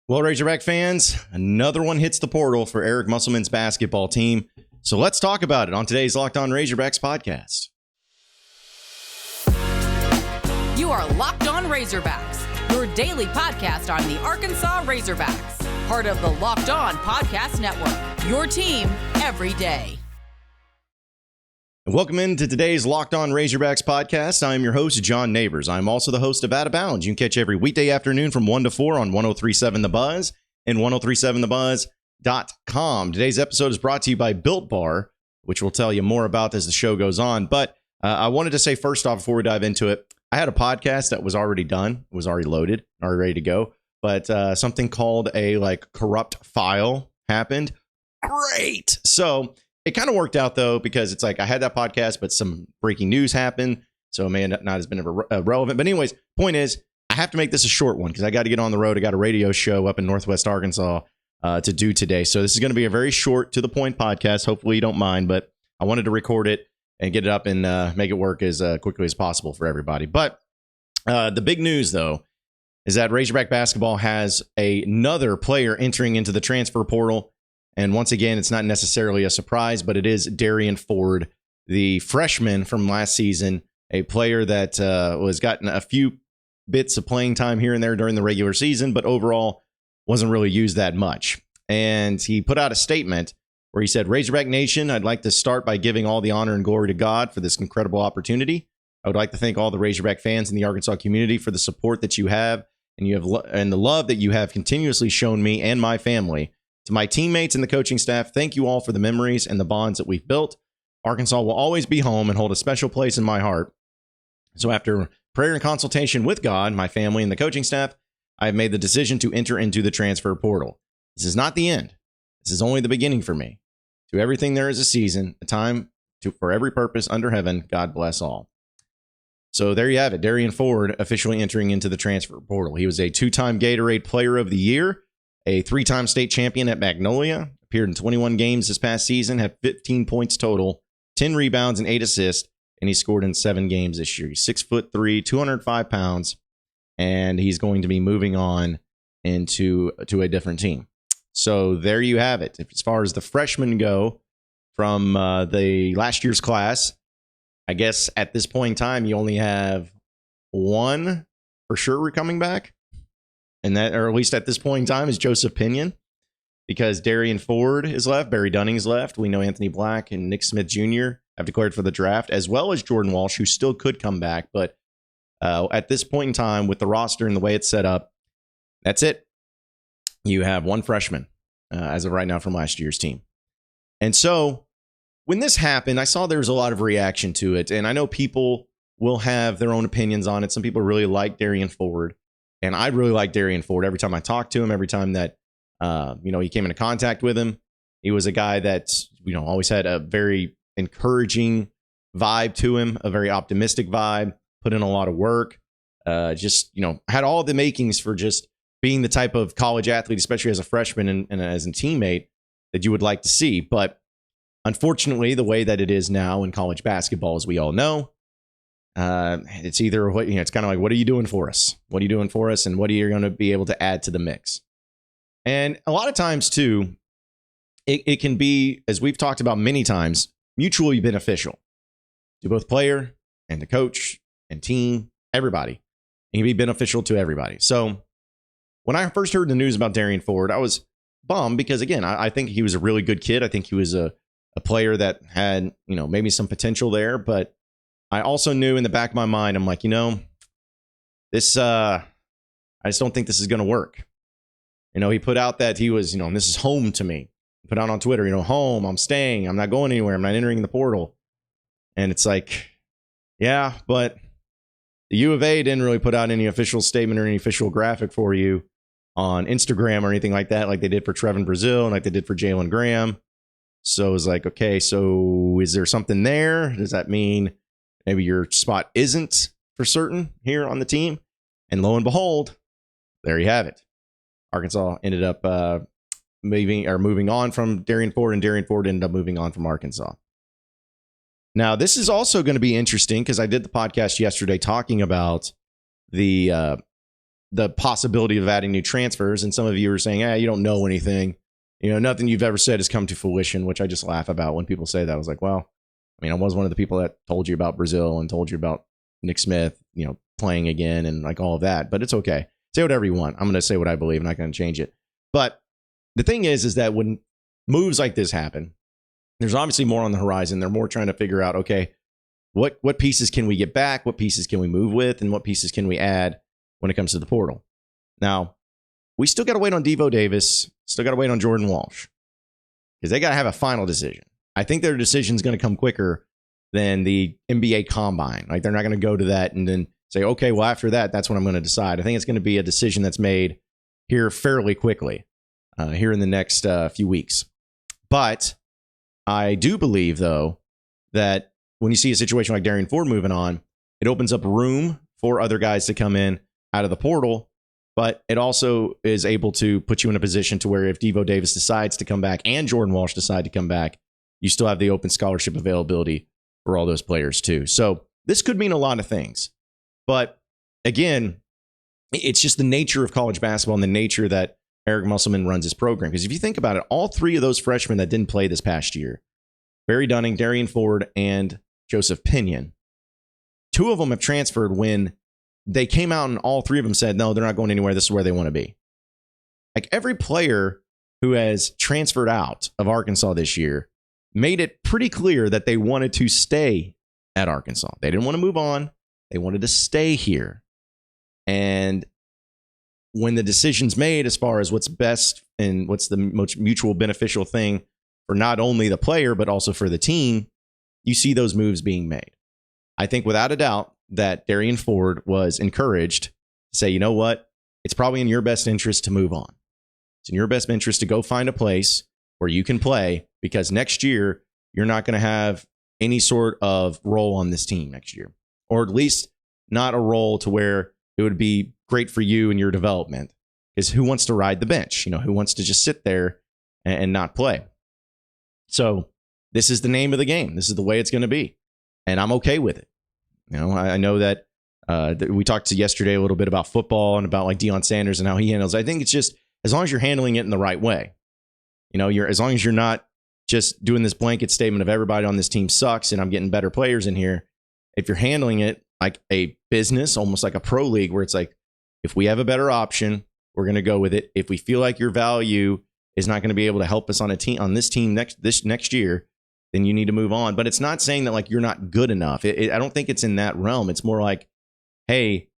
Well, Razorback fans, another one hits the portal for Eric Musselman's basketball team. So let's talk about it on today's Locked On Razorbacks podcast. You are Locked On Razorbacks, your daily podcast on the Arkansas Razorbacks, part of the Locked On Podcast Network, your team every day. Welcome into today's Locked On Razorbacks podcast. I'm your host, John Nabors. I'm also the host of Out of Bounds. You can catch every weekday afternoon from 1 to 4 on 103.7 The Buzz and 103.7thebuzz.com. Today's episode is brought to you by Built Bar, which we'll tell you more about as the show goes on. But I wanted to say first off, before we dive into it, I had a podcast that was already done, was already loaded, already ready to go. But something called a corrupt file happened. Great. So it kind of worked out, though, because it's like I had that podcast, but some breaking news happened. So it may not have been relevant. But anyways, point is, I have to make this a short one because I got to get on the road. I got a radio show up in Northwest Arkansas to do today. So this is going to be a very short, to the point podcast. Hopefully you don't mind, but I wanted to record it and get it up and make it work as quickly as possible for everybody. But the big news, though, is that Razorback basketball has another player entering into the transfer portal. And once again, it's not necessarily a surprise, but it is Derrian Ford, the freshman from last season, a player that was gotten a few bits of playing time here and there during the regular season, but overall wasn't really used that much. And he put out a statement where he said, "Razorback Nation, I'd like to start by giving all the honor and glory to God for this incredible opportunity. I would like to thank all the Razorback fans in the Arkansas community for the support that you have and the love that you have continuously shown me and my family. To my teammates and the coaching staff, thank you all for the memories and the bonds that we've built. Arkansas will always be home and hold a special place in my heart. So after prayer and consultation with God, my family, and the coaching staff, I have made the decision to enter into the transfer portal. This is not the end. This is only the beginning for me. To everything there is a season, a time for every purpose under heaven. God bless all." So there you have it. Derrian Ford officially entering into the transfer portal. He was a two-time Gatorade Player of the Year, a three-time state champion at Magnolia, appeared in 21 games this past season, had 15 points total, 10 rebounds and 8 assists, and he scored in 7 games this year. He's 6'3", 205 pounds, and he's going to be moving on to a different team. So there you have it. As far as the freshmen go from the last year's class, I guess at this point in time, you only have one for sure coming back. And that, or at least at this point in time, is Joseph Pinion, because Derrian Ford is left, Barry Dunning's left. We know Anthony Black and Nick Smith Jr. have declared for the draft, as well as Jordan Walsh, who still could come back. But at this point in time, with the roster and the way it's set up, that's it. You have one freshman as of right now from last year's team. And so when this happened, I saw there was a lot of reaction to it. And I know people will have their own opinions on it. Some people really like Derrian Ford. And I really like Derrian Ford. Every time I talked to him, every time that he came into contact with him, he was a guy that always had a very encouraging vibe to him, a very optimistic vibe. Put in a lot of work. Had all the makings for just being the type of college athlete, especially as a freshman and as a teammate, that you would like to see. But unfortunately, the way that it is now in college basketball, as we all know, it's either it's kind of like, what are you doing for us? What are you doing for us? And what are you going to be able to add to the mix? And a lot of times, too, it can be, as we've talked about many times, mutually beneficial to both player and the coach and team, everybody. It can be beneficial to everybody. So when I first heard the news about Derrian Ford, I was bummed because, again, I think he was a really good kid. I think he was a player that had, maybe some potential there, but I also knew in the back of my mind, I'm like, this, I just don't think this is going to work. He put out that he was, this is home to me. He put out on Twitter, home, I'm staying, I'm not going anywhere, I'm not entering the portal. And it's like, yeah, but the U of A didn't really put out any official statement or any official graphic for you on Instagram or anything like that, like they did for Trevin Brazil and like they did for Jalen Graham. So it was like, okay, so is there something there? Does that mean maybe your spot isn't for certain here on the team? And lo and behold, there you have it. Arkansas ended up moving on from Derrian Ford, and Derrian Ford ended up moving on from Arkansas. Now, this is also going to be interesting because I did the podcast yesterday talking about the the possibility of adding new transfers. And some of you are saying, you don't know anything. Nothing you've ever said has come to fruition, which I just laugh about when people say that. I was like, well, I was one of the people that told you about Brazil and told you about Nick Smith, playing again and like all of that. But it's okay. Say whatever you want. I'm going to say what I believe. I'm not going to change it. But the thing is that when moves like this happen, there's obviously more on the horizon. They're more trying to figure out, okay, what pieces can we get back? What pieces can we move with? And what pieces can we add when it comes to the portal? Now, we still got to wait on Devo Davis. Still got to wait on Jordan Walsh because they got to have a final decision. I think their decision is going to come quicker than the NBA Combine. Like they're not going to go to that and then say, okay, well, after that, that's when I'm going to decide. I think it's going to be a decision that's made here fairly quickly, here in the next few weeks. But I do believe, though, that when you see a situation like Derrian Ford moving on, it opens up room for other guys to come in out of the portal, but it also is able to put you in a position to where if Devo Davis decides to come back and Jordan Walsh decide to come back, you still have the open scholarship availability for all those players too. So this could mean a lot of things. But again, it's just the nature of college basketball and the nature that Eric Musselman runs his program. Because if you think about it, all three of those freshmen that didn't play this past year, Barry Dunning, Derrian Ford, and Joseph Pinion, two of them have transferred when they came out and all three of them said, no, they're not going anywhere. This is where they want to be. Like every player who has transferred out of Arkansas this year made it pretty clear that they wanted to stay at Arkansas. They didn't want to move on. They wanted to stay here. And when the decision's made as far as what's best and what's the most mutual beneficial thing for not only the player, but also for the team, you see those moves being made. I think without a doubt that Derrian Ford was encouraged to say, you know what? It's probably in your best interest to move on. It's in your best interest to go find a place where you can play because next year you're not going to have any sort of role on this team next year, or at least not a role to where it would be great for you and your development. Because who wants to ride the bench? Who wants to just sit there and not play? So this is the name of the game. This is the way it's going to be. And I'm okay with it. I know that we talked yesterday a little bit about football and about like Deion Sanders and how he handles. I think it's just as long as you're handling it in the right way. As long as you're not just doing this blanket statement of everybody on this team sucks and I'm getting better players in here. If you're handling it like a business, almost like a pro league, where it's like, if we have a better option, we're going to go with it. If we feel like your value is not going to be able to help us on this team next year, then you need to move on. But it's not saying that like you're not good enough. I don't think it's in that realm. It's more like, hey,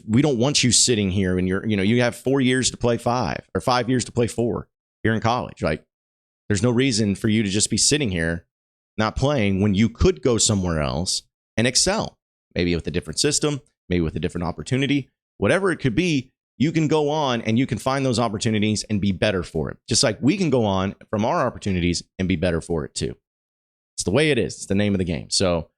we don't want you sitting here and you have 4 years to play 5 or 5 years to play 4 here in college. Like there's no reason for you to just be sitting here not playing when you could go somewhere else and excel, maybe with a different system, maybe with a different opportunity, whatever it could be. You can go on and you can find those opportunities and be better for it. Just like we can go on from our opportunities and be better for it too. It's the way it is. It's the name of the game. So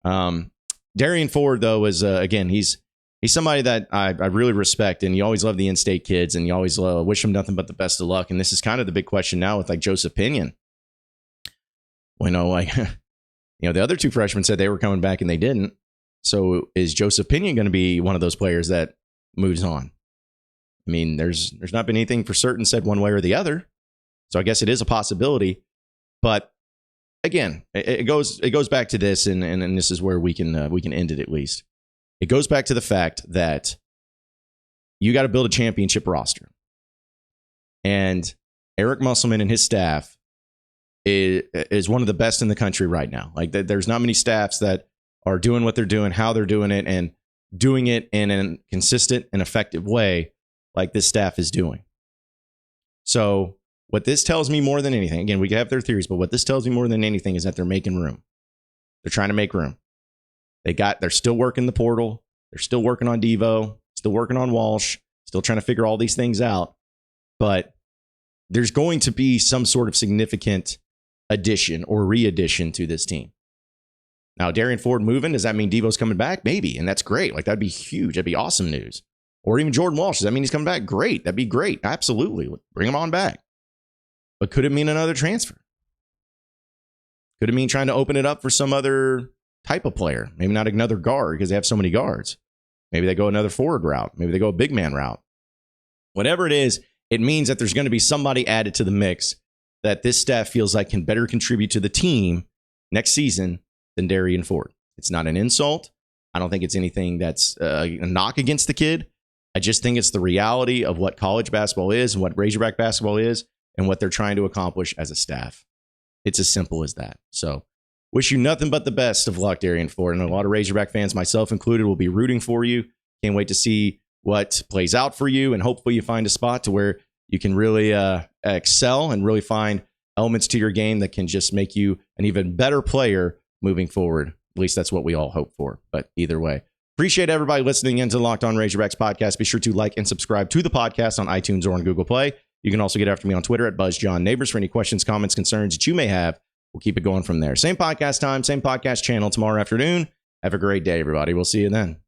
Derrian Ford, though, is, again, he's somebody that I really respect. And you always love the in-state kids and you always wish them nothing but the best of luck. And this is kind of the big question now with like Joseph Pinion. The other two freshmen said they were coming back and they didn't. So is Joseph Pinion going to be one of those players that moves on? I mean, there's not been anything for certain said one way or the other. So I guess it is a possibility. But again, it goes back to this, and this is where we can end it at least. It goes back to the fact that you got to build a championship roster. And Eric Musselman and his staff is one of the best in the country right now. Like there's not many staffs that are doing what they're doing, how they're doing it, and doing it in a consistent and effective way like this staff is doing. So what this tells me more than anything, again, we can have their theories, but what this tells me more than anything is that they're making room. They're trying to make room. They're still working the portal. They're still working on Devo, still working on Walsh, still trying to figure all these things out. But there's going to be some sort of significant addition or re-addition to this team. Now, Derrian Ford moving, does that mean Devo's coming back? Maybe, and that's great. Like, that'd be huge. That'd be awesome news. Or even Jordan Walsh, does that mean he's coming back? Great. That'd be great. Absolutely. Bring him on back. But could it mean another transfer? Could it mean trying to open it up for some other type of player? Maybe not another guard because they have so many guards. Maybe they go another forward route. Maybe they go a big man route. Whatever it is, it means that there's going to be somebody added to the mix that this staff feels like can better contribute to the team next season than Derrian Ford. It's not an insult. I don't think it's anything that's a knock against the kid. I just think it's the reality of what college basketball is and what Razorback basketball is and what they're trying to accomplish as a staff. It's as simple as that. So wish you nothing but the best of luck, Derrian Ford. And a lot of Razorback fans, myself included, will be rooting for you. Can't wait to see what plays out for you. And hopefully you find a spot to where you can really excel and really find elements to your game that can just make you an even better player moving forward. At least that's what we all hope for. But either way, appreciate everybody listening into the Locked On Razorbacks podcast. Be sure to like and subscribe to the podcast on iTunes or on Google Play. You can also get after me on Twitter at BuzzJohnNabors for any questions, comments, concerns that you may have. We'll keep it going from there. Same podcast time, same podcast channel tomorrow afternoon. Have a great day, everybody. We'll see you then.